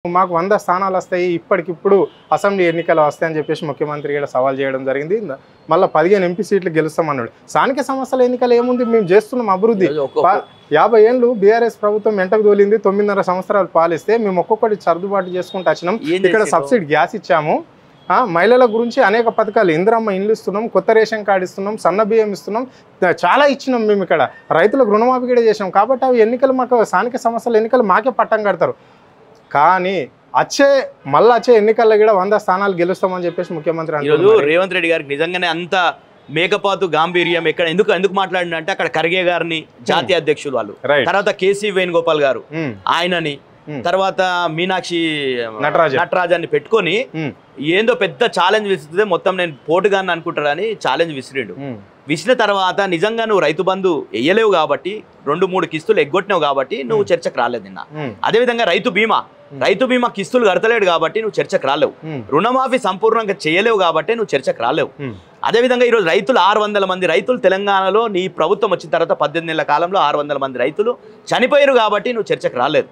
మాకు 100 స్థానాలు వస్తాయి ఇప్పటికిప్పుడు అసెంబ్లీ ఎన్నికలు వస్తాయని చెప్పేసి ముఖ్యమంత్రి కూడా సవాల్ చేయడం జరిగింది. మళ్ళీ 15 ఎంపీ సీట్లు గెలుస్తామన్నాడు. స్థానిక సంస్థల ఎన్నికలు ఏముంది, మేము చేస్తున్నాం అభివృద్ధి. 50 ఏళ్ళు బీఆర్ఎస్ ప్రభుత్వం వెంటకు తోలింది, 9.5 సంవత్సరాలు పాలిస్తే మేము ఒక్కొక్కటి సర్దుబాటు చేసుకుంటూ వచ్చినాం. ఇక్కడ సబ్సిడీ గ్యాస్ ఇచ్చాము, మహిళల గురించి అనేక పథకాలు, ఇందిరమ్మ ఇండ్లు ఇస్తున్నాం, కొత్త రేషన్ కార్డు ఇస్తున్నాం, సన్న బియ్యం ఇస్తున్నాం, చాలా ఇచ్చినాం. మేము ఇక్కడ రైతులకు రుణమాఫీ కూడా చేసాం. కాబట్టి అవి ఎన్నికలు మాకు స్థానిక సంస్థల ఎన్నికలు మాకే పట్టం కడతారు. కానీ మళ్ళీ వచ్చే ఎన్నికల్లో కూడా 100 స్థానాలు గెలుస్తామని చెప్పేసి ముఖ్యమంత్రి అంటున్నారు. రేవంత్ రెడ్డి గారికి నిజంగానే అంత మేకపాతు గాంభీర్యం ఎక్కడ ఎందుకు మాట్లాడినంటే అక్కడ ఖర్గే గారిని జాతీయ అధ్యక్షులు వాళ్ళు, తర్వాత కేసీ వేణుగోపాల్ గారు ఆయనని, తర్వాత మీనాక్షి నటరాజాన్ని పెట్టుకొని ఏందో పెద్ద ఛాలెంజ్ విసిరితే మొత్తం నేను పోటుగాన్ని అనుకుంటాడని ఛాలెంజ్ విసిరాడు. విసిన తర్వాత నిజంగా నువ్వు రైతు బంధు వేయలేవు కాబట్టి 2-3 కిస్తులు ఎగ్గొట్టినావు కాబట్టి నువ్వు చర్చకు రాలేదు నిన్న. అదేవిధంగా రైతు బీమా కిస్తులు కడతలేడు కాబట్టి నువ్వు చర్చకు రాలేవు. రుణమాఫీ సంపూర్ణంగా చేయలేవు కాబట్టి నువ్వు చర్చకు రాలేవు. అదేవిధంగా ఈరోజు రైతులు 600 మంది రైతులు తెలంగాణలో నీ ప్రభుత్వం వచ్చిన తర్వాత 18 నెలల కాలంలో 600 మంది రైతులు చనిపోయారు కాబట్టి నువ్వు చర్చకు రాలేదు.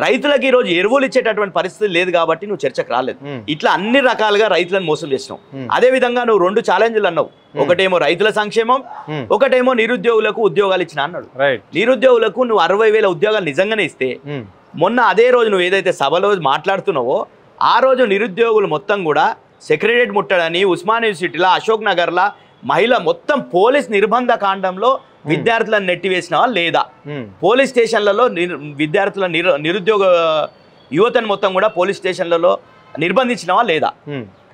రైతులకు ఈరోజు ఎరువులు ఇచ్చేటటువంటి పరిస్థితి లేదు కాబట్టి నువ్వు చర్చకు రాలేదు. ఇట్లా అన్ని రకాలుగా రైతులను మోసం చేసినావు. అదేవిధంగా నువ్వు 2 ఛాలెంజ్లు అన్నావు. ఒకటేమో రైతుల సంక్షేమం, ఒకటేమో నిరుద్యోగులకు ఉద్యోగాలు ఇచ్చిన అన్నాడు. నిరుద్యోగులకు నువ్వు 60,000 ఉద్యోగాలు నిజంగానే ఇస్తే మొన్న అదే రోజు నువ్వు ఏదైతే సభలో మాట్లాడుతున్నావో ఆ రోజు నిరుద్యోగులు మొత్తం కూడా సెక్రటరియట్ ముట్టడని ఉస్మాన్ యూనివర్సిటీలో అశోక్ నగర్లో మహిళ మొత్తం పోలీస్ నిర్బంధ కాండంలో విద్యార్థులను నెట్టివేసినవా లేదా? పోలీస్ స్టేషన్లలో విద్యార్థుల నిరుద్యోగ యువతను మొత్తం కూడా పోలీస్ స్టేషన్లలో నిర్బంధించినవా లేదా?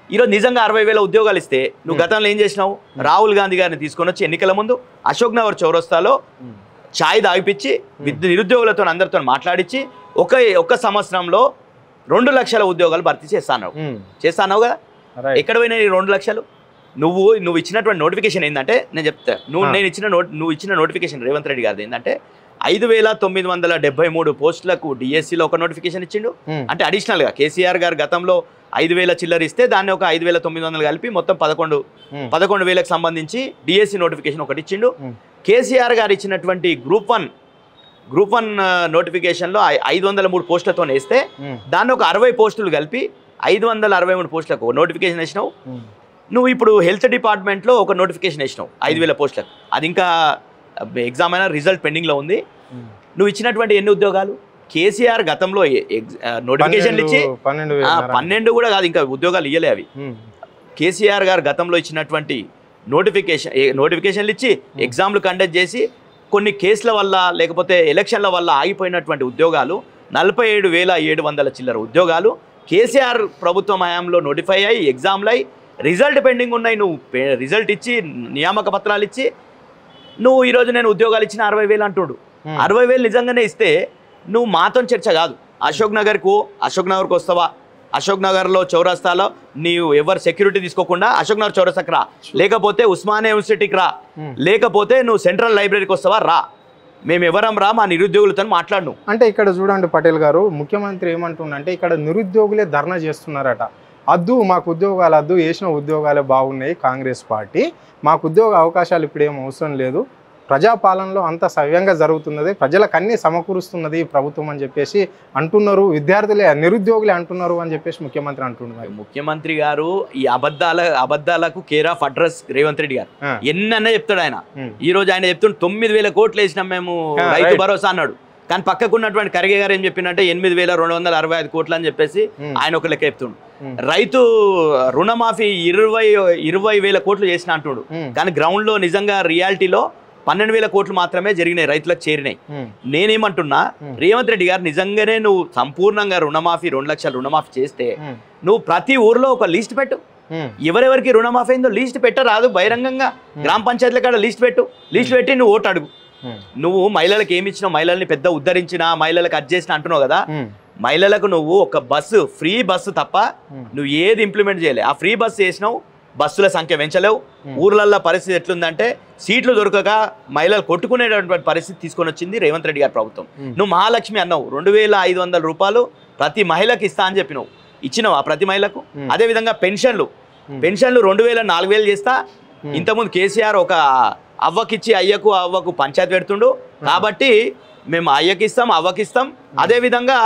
ఈరోజు నిజంగా 60,000 ఉద్యోగాలు ఇస్తే నువ్వు గతంలో ఏం చేసినావు? రాహుల్ గాంధీ గారిని తీసుకొని వచ్చి ఎన్నికల ముందు అశోక్ నగర్ చౌరస్తాలో ఛాయ్ దాగిపించి నిరుద్యోగులతో అందరితో మాట్లాడించి ఒక సంవత్సరంలో 2 లక్షల ఉద్యోగాలు భర్తీ చేస్తాను కదా. ఎక్కడ పోయినా 2 లక్షలు? నువ్వు ఇచ్చినటువంటి నోటిఫికేషన్ ఏంటంటే నేను చెప్తా, నువ్వు ఇచ్చిన నోటిఫికేషన్ రేవంత్ రెడ్డి గారిది ఏంటంటే 5,973 పోస్టులకు డిఎస్సిలో ఒక నోటిఫికేషన్ ఇచ్చిండు. అంటే అడిషనల్గా కేసీఆర్ గారు గతంలో 5,000 చిల్లర ఇస్తే దాన్ని ఒక 5,900 కలిపి మొత్తం 11,000కి సంబంధించి డిఎస్సి నోటిఫికేషన్ ఒకటి ఇచ్చిండు. కేసీఆర్ గారు ఇచ్చినటువంటి గ్రూప్ వన్ నోటిఫికేషన్లో 503 పోస్టులతో వేస్తే దాన్ని ఒక 60 పోస్టులు కలిపి 563 పోస్టులకు నోటిఫికేషన్ వేసినావు. నువ్వు ఇప్పుడు హెల్త్ డిపార్ట్మెంట్లో ఒక నోటిఫికేషన్ వేసినావు 5,000 పోస్టులకు. అది ఇంకా ఎగ్జామ్ అయినా రిజల్ట్ పెండింగ్లో ఉంది. నువ్వు ఇచ్చినటువంటి ఎన్ని ఉద్యోగాలు? కేసీఆర్ గతంలో నోటిఫికేషన్లు ఇచ్చి 12 కూడా కాదు, ఇంకా ఉద్యోగాలు ఇవ్వలే అవి. కేసీఆర్ గారు గతంలో ఇచ్చినటువంటి నోటిఫికేషన్లు ఇచ్చి ఎగ్జామ్లు కండక్ట్ చేసి కొన్ని కేసుల వల్ల లేకపోతే ఎలక్షన్ల వల్ల ఆగిపోయినటువంటి ఉద్యోగాలు 47,700 చిల్లర ఉద్యోగాలు కేసీఆర్ ప్రభుత్వం హయాంలో నోటిఫై అయ్యి ఎగ్జామ్లు అయ్యి రిజల్ట్ పెండింగ్ ఉన్నాయి. నువ్వు రిజల్ట్ ఇచ్చి నియామక పత్రాలు ఇచ్చి నువ్వు ఈరోజు నేను ఉద్యోగాలు ఇచ్చిన 60,000 అంటుడు. 60,000 నిజంగానే ఇస్తే నువ్వు మాతో చర్చ కాదు. అశోక్ నగర్కు వస్తావా? అశోక్ నగర్లో చౌరస్తాలో నీవు ఎవరు సెక్యూరిటీ తీసుకోకుండా అశోక్ నగర్ చౌరస్తాకి రా, లేకపోతే ఉస్మానియా యూనివర్సిటీకి రా, లేకపోతే నువ్వు సెంట్రల్ లైబ్రరీకి వస్తావా రా. మేము ఎవరం రా, మా నిరుద్యోగులతో మాట్లాడు. అంటే ఇక్కడ చూడండి పటేల్ గారు, ముఖ్యమంత్రి ఏమంటుండంటే ఇక్కడ నిరుద్యోగులే ధర్నా చేస్తున్నారట. మాకు ఉద్యోగాలు వేసిన ఉద్యోగాలే బాగున్నాయి, కాంగ్రెస్ పార్టీ మాకు ఉద్యోగ అవకాశాలు ఇప్పుడు ఏం అవసరం లేదు, ప్రజాపాలనలో అంత సవ్యంగా జరుగుతున్నది, ప్రజలకు అన్ని సమకూరుస్తున్నది ప్రభుత్వం అని చెప్పేసి అంటున్నారు. నిరుద్యోగులే అంటున్నారు అని చెప్పేసి ముఖ్యమంత్రి అంటున్నారు. ముఖ్యమంత్రి గారు ఈ అబద్ధాలకు care of address Revanth Reddy గారు ఎన్నన్నా చెప్తాడు ఆయన. ఈ రోజు ఆయన చెప్తుంటే 9,000 కోట్లు వేసినాం మేము రైతు భరోసా అన్నాడు. కానీ పక్కకున్నటువంటి ఖర్గే గారు ఏం చెప్పిందంటే 8,265 కోట్లు అని చెప్పేసి ఆయన ఒక లెక్క చెప్తుండు. రైతు రుణమాఫీ 20,000 కోట్లు చేసిన అంటుడు. కానీ గ్రౌండ్ లో నిజంగా రియాలిటీలో 12,000 కోట్లు మాత్రమే జరిగినాయి, రైతులకు చేరినాయి. నేనేమంటున్నా, రేవంత్ రెడ్డి గారు నిజంగానే నువ్వు సంపూర్ణంగా రుణమాఫీ 2 లక్షల రుణమాఫీ చేస్తే నువ్వు ప్రతి ఊర్లో ఒక లిస్ట్ పెట్టు. ఎవరెవరికి రుణమాఫీ అయిందో లిస్ట్ పెట్టరాదు, బహిరంగంగా గ్రామ పంచాయతీల కాడ లిస్ట్ పెట్టి నువ్వు ఓటు అడుగు. నువ్వు మహిళలకు ఏమి ఇచ్చినావు? మహిళల్ని పెద్ద ఉద్ధరించిన, మహిళలకు అది చేసిన అంటున్నావు కదా. మహిళలకు నువ్వు ఒక ఫ్రీ బస్సు తప్ప నువ్వు ఏది ఇంప్లిమెంట్ చేయలే. ఆ ఫ్రీ బస్సు చేసినావు, బస్సుల సంఖ్య పెంచలేవు. ఊర్లల్లో పరిస్థితి ఎట్లుందంటే సీట్లు దొరకక మహిళలు కొట్టుకునేటటువంటి పరిస్థితి తీసుకొని వచ్చింది రేవంత్ రెడ్డి గారి ప్రభుత్వం. నువ్వు మహాలక్ష్మి అన్నావు, 2,500 రూపాయలు ప్రతి మహిళకి ఇస్తా అని చెప్పినావు, ఇచ్చినావు ఆ ప్రతి మహిళకు. అదేవిధంగా పెన్షన్లు 2,000 4,000 చేస్తా. ఇంతకుముందు కేసీఆర్ ఒక అవ్వకిచ్చి అవ్వకు పంచాయతీ పెడుతుండు కాబట్టి మేము అయ్యకిస్తాం అవ్వకిస్తాం. అదేవిధంగా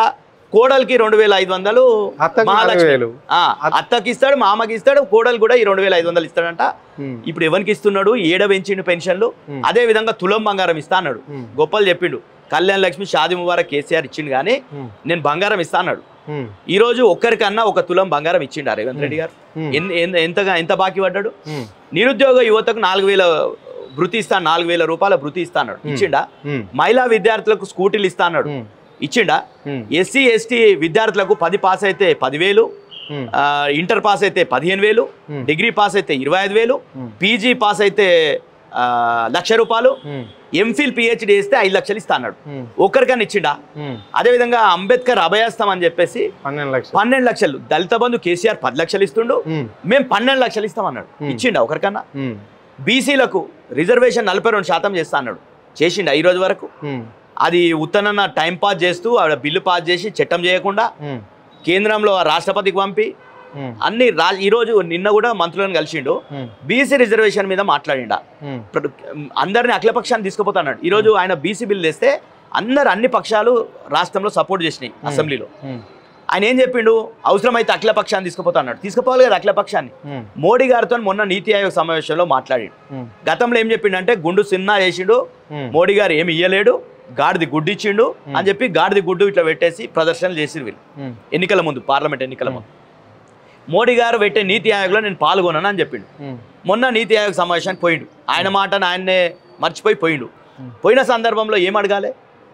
కోడలికి 2500, మహాలక్ష్మి అత్తకి ఇస్తాడు, మామకి ఇస్తాడు, కోడలు కూడా ఈ 2500 ఇస్తాడంట. ఇప్పుడు ఎవరికి ఇస్తున్నాడు? ఏడ పెంచిండు పెన్షన్లు. అదే విధంగా తులం బంగారం ఇస్తా అన్నాడు. గొప్పలు చెప్పిండు. కళ్యాణ్ లక్ష్మి, షాదీ ముబారక్ కేసీఆర్ ఇచ్చిండు, కానీ నేను బంగారం ఇస్తా అన్నాడు. ఈ రోజు ఒక్కరికన్నా 1 తులం బంగారం ఇచ్చిండు రేవంత్ రెడ్డి గారు. ఎంత బాకీ పడ్డాడు? నిరుద్యోగ యువతకు 4000 భృతి ఇస్తా, 4000 రూపాయల భృతి ఇస్తా అన్నాడు. ఇచ్చిండా? మహిళా విద్యార్థులకు స్కూటీలు ఇస్తా అన్నాడు. ఇచ్చిండా? ఎస్సీ ఎస్టీ విద్యార్థులకు 10 పాస్ అయితే 10,000, ఇంటర్ పాస్ అయితే 15,000, డిగ్రీ పాస్ అయితే 25,000, పీజీ పాస్ అయితే 1,00,000 రూపాయలు, ఎంఫిల్ పిహెచ్డి చేస్తే 5 లక్షలు ఇస్తా అన్నాడు. ఒక్కరికన్నా ఇచ్చిండా? అదేవిధంగా అంబేద్కర్ అభయాస్తం అని చెప్పేసి 12 లక్షలు, దళిత బంధు కేసీఆర్ 10 లక్షలు ఇస్తుండు, మేము 12 లక్షలు ఇస్తాం అన్నాడు. ఇచ్చిండా ఒకరికన్నా? బీసీలకు రిజర్వేషన్ 42% చేస్తా అన్నాడు. చేసిండా ఈ రోజు వరకు? అది ఉత్తనన్న టైం పాస్ చేస్తూ ఆవిడ బిల్లు పాస్ చేసి చట్టం చేయకుండా కేంద్రంలో రాష్ట్రపతికి పంపి అన్ని ఈరోజు నిన్న కూడా మంత్రులను కలిసిండు. బీసీ రిజర్వేషన్ మీద మాట్లాడిండా, అందరిని అఖిలపక్షాన్ని తీసుకుపోతాడు. ఈరోజు ఆయన బీసీ బిల్ తెస్తే అన్ని పక్షాలు రాష్ట్రంలో సపోర్ట్ చేసినాయి అసెంబ్లీలో. ఆయన ఏం చెప్పిండు? అవసరమైతే అఖిలపక్షాన్ని తీసుకుపోతా అన్నాడు. తీసుకుపోవాలి కదా అఖిలపక్షాన్ని. మోడీ గారితో మొన్న నీతి ఆయోగ్ సమావేశంలో మాట్లాడిండు. గతంలో ఏం చెప్పిండు? గుండు సిన్నా చేసిండు, మోడీ గారు ఏమి ఇయ్యలేడు, గాడిది గుడ్డు ఇచ్చిండు అని చెప్పి గాడిది గుడ్డు ఇట్లా పెట్టేసి ప్రదర్శనలు చేసిరు వీళ్ళు ఎన్నికల ముందు, పార్లమెంట్ ఎన్నికల ముందు. మోడీ గారు పెట్టే నీతి ఆయోగ్లో నేను పాల్గొన్నాను అని చెప్పిండు. మొన్న నీతి ఆయోగ్ సమావేశానికి పోయిండు. ఆయన మాటను ఆయన్నే మర్చిపోయి పోయిండు. పోయిన సందర్భంలో ఏం అడగాలి?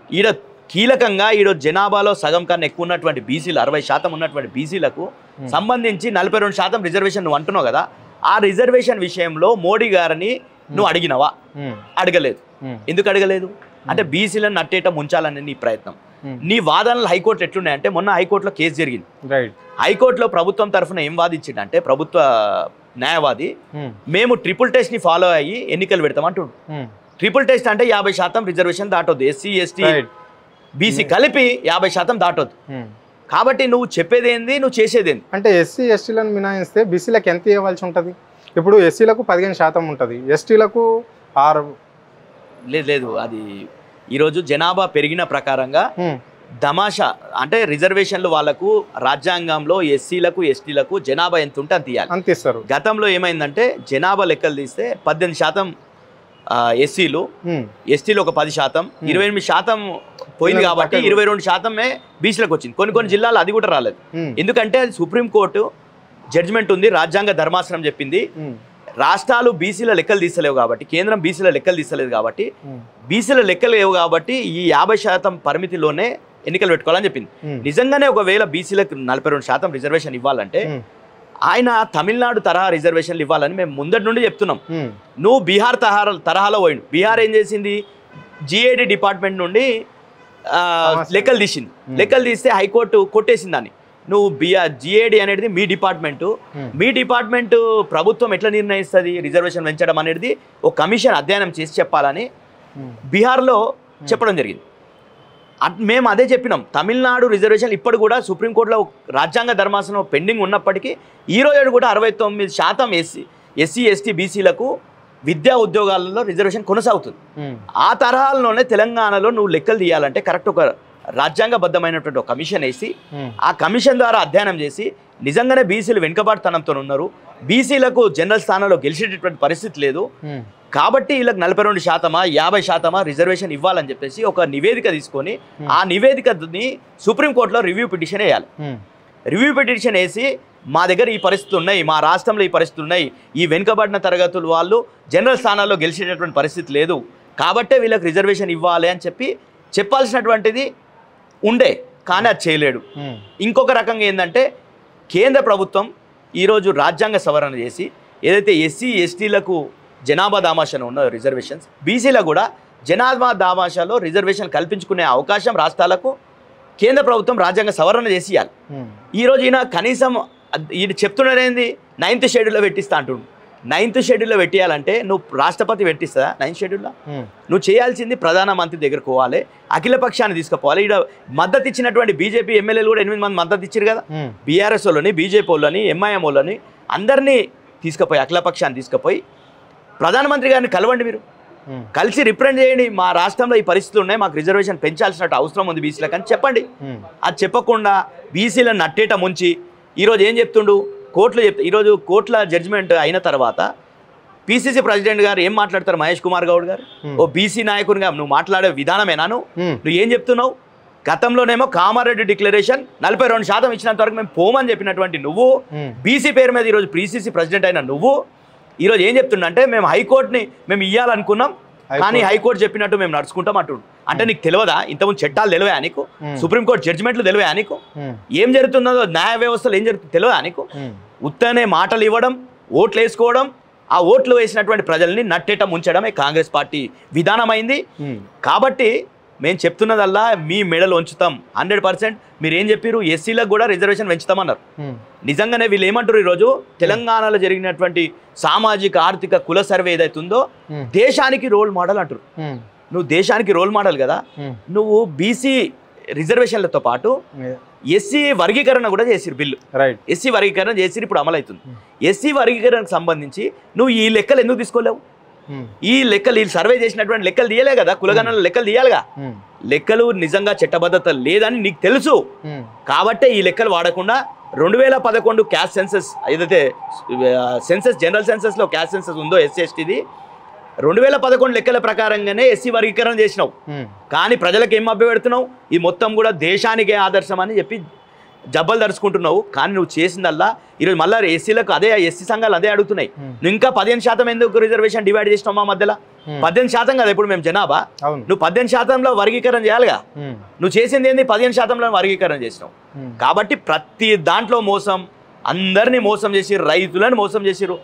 ఈడ కీలకంగా జనాభాలో సగం కన్నా ఎక్కువ ఉన్నటువంటి బీసీలు, 60% ఉన్నటువంటి బీసీలకు సంబంధించి 42% రిజర్వేషన్ నువ్వు అంటున్నావు కదా. ఆ రిజర్వేషన్ విషయంలో మోడీ గారిని నువ్వు అడిగినవా? అడగలేదు. ఎందుకు అడగలేదు అంటే బీసీలను నట్టేట ముంచాలని నీ ప్రయత్నం. నీ వాదనలు హైకోర్టులో ఎట్లున్నాయంటే, మొన్న హైకోర్టులో కేసు జరిగింది. హైకోర్టులో ప్రభుత్వం తరఫున ఏం వాదించిండంటే, ప్రభుత్వ న్యాయవాది మేము ట్రిపుల్ టెస్ట్ ని ఫాలో అయ్యి ఎన్నికలు పెడతాం అంటుండు. ట్రిపుల్ టెస్ట్ అంటే 50% రిజర్వేషన్ దాటొద్దు, ఎస్సీ ఎస్టీ బీసీ కలిపి 50% దాటొద్దు. కాబట్టి నువ్వు చెప్పేది ఏంది, నువ్వు చేసేది ఏంది? అంటే ఎస్సీ ఎస్టీలను మినహాయిస్తే బీసీలకు ఎంత ఇవ్వాల్సి ఉంటుంది? ఇప్పుడు ఎస్సీలకు 15% ఉంటుంది, ఎస్టీలకు 6. లేదు, అది ఈరోజు జనాభా పెరిగిన ప్రకారంగా దమాషా అంటే రిజర్వేషన్లు వాళ్ళకు రాజ్యాంగంలో ఎస్సీలకు ఎస్టీలకు జనాభా ఎంత ఉంటే అంత ఇవ్వాలి, అంత ఇస్తారు. గతంలో ఏమైందంటే జనాభా లెక్కలు తీస్తే 18% ఎస్సీలు, ఎస్టీలు ఒక 10%, 28% పోయింది కాబట్టి 22% బీసీలకు వచ్చింది. కొన్ని జిల్లాలు అది కూడా రాలేదు. ఎందుకంటే అది సుప్రీంకోర్టు జడ్జిమెంట్ ఉంది, రాజ్యాంగ ధర్మాసనం చెప్పింది. రాష్ట్రాలు బీసీల లెక్కలు తీసలేవు కాబట్టి, కేంద్రం బీసీల లెక్కలు తీసలేదు కాబట్టి, బీసీల లెక్కలు లేవు కాబట్టి ఈ 50% పరిమితిలోనే ఎన్నికలు పెట్టుకోవాలని చెప్పింది. నిజంగానే ఒకవేళ బీసీలకు 42% రిజర్వేషన్ ఇవ్వాలంటే ఆయన తమిళనాడు తరహా రిజర్వేషన్లు ఇవ్వాలని మేము ముందటి నుండి చెప్తున్నాం. నువ్వు బీహార్ తరహాలో పోయిండు. బీహార్ ఏం చేసింది? జిఏడి డిపార్ట్మెంట్ నుండి లెక్కలు తీసింది. లెక్కలు తీస్తే హైకోర్టు కొట్టేసింది దాన్ని. నువ్వు జిఏడి అనేది మీ డిపార్ట్మెంటు ప్రభుత్వం ఎట్లా నిర్ణయిస్తుంది రిజర్వేషన్ పెంచడం అనేది ఒక కమిషన్ అధ్యయనం చేసి చెప్పాలని బీహార్లో చెప్పడం జరిగింది. మేము అదే చెప్పినాం. తమిళనాడు రిజర్వేషన్ ఇప్పుడు కూడా సుప్రీంకోర్టులో రాజ్యాంగ ధర్మాసనం పెండింగ్ ఉన్నప్పటికీ ఈ రోజు కూడా 69% ఎస్సీ ఎస్టీ బీసీలకు విద్యా ఉద్యోగాలలో రిజర్వేషన్ కొనసాగుతుంది. ఆ తరహాలోనే తెలంగాణలో నువ్వు లెక్కలు తీయాలంటే కరెక్ట్ ఒక రాజ్యాంగబద్ధమైనటువంటి ఒక కమిషన్ వేసి ఆ కమిషన్ ద్వారా అధ్యయనం చేసి నిజంగానే బీసీలు వెనుకబాటుతనంతో ఉన్నారు, బీసీలకు జనరల్ స్థానంలో గెలిచేటటువంటి పరిస్థితి లేదు కాబట్టి వీళ్ళకి 42% 50% రిజర్వేషన్ ఇవ్వాలని చెప్పేసి ఒక నివేదిక తీసుకొని ఆ నివేదికని సుప్రీంకోర్టులో రివ్యూ పిటిషన్ వేయాలి. రివ్యూ పిటిషన్ వేసి మా దగ్గర ఈ పరిస్థితులు ఉన్నాయి, మా రాష్ట్రంలో ఈ పరిస్థితులు ఉన్నాయి, ఈ వెనుకబడిన తరగతులు వాళ్ళు జనరల్ స్థానాల్లో గెలిచేటటువంటి పరిస్థితి లేదు కాబట్టే వీళ్ళకి రిజర్వేషన్ ఇవ్వాలి అని చెప్పాల్సినటువంటిది ఉండే, కానీ అది చేయలేడు. ఇంకొక రకంగా ఏంటంటే కేంద్ర ప్రభుత్వం ఈరోజు రాజ్యాంగ సవరణ చేసి ఏదైతే ఎస్సీ ఎస్టీలకు జనాభా దామాషాలో ఉన్న రిజర్వేషన్స్ బీసీలకు కూడా జనాభా దామాషాలో రిజర్వేషన్ కల్పించుకునే అవకాశం రాష్ట్రాలకు కేంద్ర ప్రభుత్వం రాజ్యాంగ సవరణ చేసి ఇవ్వాలి. ఈరోజు ఈయన కనీసం ఈయన చెప్తున్నదేంది 9th షెడ్యూల్లో పెట్టిస్తా అంటుండు. 9th షెడ్యూల్లో పెట్టేయాలంటే నువ్వు రాష్ట్రపతి పెట్టిస్తుందా 9th షెడ్యూల్లో? నువ్వు చేయాల్సింది ప్రధానమంత్రి దగ్గరకు పోవాలి, అఖిల పక్షాన్ని తీసుకుపోవాలి. ఇక్కడ మద్దతు ఇచ్చినటువంటి బీజేపీ ఎమ్మెల్యేలు కూడా 8 మంది మద్దతు ఇచ్చారు కదా, బీఆర్ఎస్ వాళ్ళని, బీజేపీ వాళ్ళని, ఎంఐఎం వాళ్ళని అందరినీ తీసుకుపోయి అఖిల పక్షాన్ని తీసుకుపోయి ప్రధానమంత్రి గారిని కలవండి. మీరు కలిసి రిప్రజెంట్ చేయండి, మా రాష్ట్రంలో ఈ పరిస్థితులు ఉన్నాయి, మాకు రిజర్వేషన్ పెంచాల్సినట్టు అవసరం ఉంది బీసీలకు అని చెప్పండి. అది చెప్పకుండా బీసీలను నట్టేట ముంచి ఈరోజు ఏం చెప్తుండు, కోర్టులో ఈరోజు కోర్టుల జడ్జిమెంట్ అయిన తర్వాత పిసిసి ప్రెసిడెంట్ గారు ఏం మాట్లాడతారు, మహేష్ కుమార్ గౌడ్ గారు, ఓ బీసీ నాయకునిగా నువ్వు మాట్లాడే విధానమేనా, నువ్వు ఏం చెప్తున్నావు? గతంలోనేమో కామారెడ్డి డిక్లరేషన్ 42% ఇచ్చినంత వరకు మేము పోమని చెప్పినటువంటి నువ్వు, బీసీ పేరు మీద ఈరోజు పిసిసి ప్రెసిడెంట్ అయిన నువ్వు ఈరోజు ఏం చెప్తుండంటే మేము హైకోర్టుని మేము ఇవ్వాలనుకున్నాం కానీ హైకోర్టు చెప్పినట్టు మేము నడుచుకుంటాం అంటుండు. అంటే నీకు తెలియదా, ఇంతకుముందు చట్టాలు తెలివా నీకు, సుప్రీంకోర్టు జడ్జిమెంట్లు తెలివా నీకు, ఏం జరుగుతుందో న్యాయ వ్యవస్థలో ఏం జరుగుతుందో తెలియదా నీకు? ఉత్తనే మాటలు ఇవ్వడం, ఓట్లు వేసుకోవడం, ఆ ఓట్లు వేసినటువంటి ప్రజల్ని నట్టేట ముంచడమే కాంగ్రెస్ పార్టీ విధానమైంది. కాబట్టి మేము చెప్తున్నదల్లా మీ మెడలు ఉంచుతాం 100%. మీరు ఏం చెప్పారు, ఎస్సీలకు కూడా రిజర్వేషన్ పెంచుతామన్నారు. నిజంగానే వీళ్ళు ఏమంటారు, ఈరోజు తెలంగాణలో జరిగినటువంటి సామాజిక ఆర్థిక కుల సర్వే ఏదైతుందో దేశానికి రోల్ మోడల్ అంటారు. నువ్వు దేశానికి రోల్ మోడల్ కదా, నువ్వు బీసీ రిజర్వేషన్లతో పాటు ఎస్సీ వర్గీకరణ కూడా చేసిరు బిల్లు. ఎస్సీ వర్గీకరణ చేసిరు, ఇప్పుడు అమలవుతుంది. ఎస్సీ వర్గీకరణకు సంబంధించి నువ్వు ఈ లెక్కలు ఎందుకు తీసుకోలేవు? ఈ లెక్కలు వీళ్ళు సర్వే చేసినటువంటి లెక్కలు తీయలే కదా, కులగణన లెక్కలు తీయాలిగా. లెక్కలు నిజంగా చట్టబద్ధత లేదని నీకు తెలుసు కాబట్టే ఈ లెక్కలు వాడకుండా 2011 క్యాస్ట్ సెన్సస్ ఏదైతే సెన్సస్ జనరల్ సెన్సస్లో క్యాస్ట్ సెన్సస్ ఉందో ఎస్సీ ఎస్టీది 2011 లెక్కల ప్రకారంగానే ఎస్సీ వర్గీకరణ చేసినావు. కానీ ప్రజలకు ఏం మభ్య పెడుతున్నావు, ఈ మొత్తం కూడా దేశానికే ఆదర్శం అని చెప్పి జబ్బలు దరుచుకుంటున్నావు. కానీ నువ్వు చేసిందల్లా ఈరోజు మళ్ళీ ఎస్సీలకు అదే ఎస్సీ సంఘాలు అదే అడుగుతున్నాయి, నువ్వు ఇంకా 15% ఎందుకు రిజర్వేషన్ డివైడ్ చేసినావు మా మధ్యలో? 18% కదా ఇప్పుడు మేము జనాభా, నువ్వు 18%లో వర్గీకరణ చేయాలిగా. నువ్వు చేసింది ఏంది, 15%లో వర్గీకరణ చేసినావు. కాబట్టి ప్రతి దాంట్లో మోసం, అందరినీ మోసం చేసి రైతులను మోసం చేసిరు.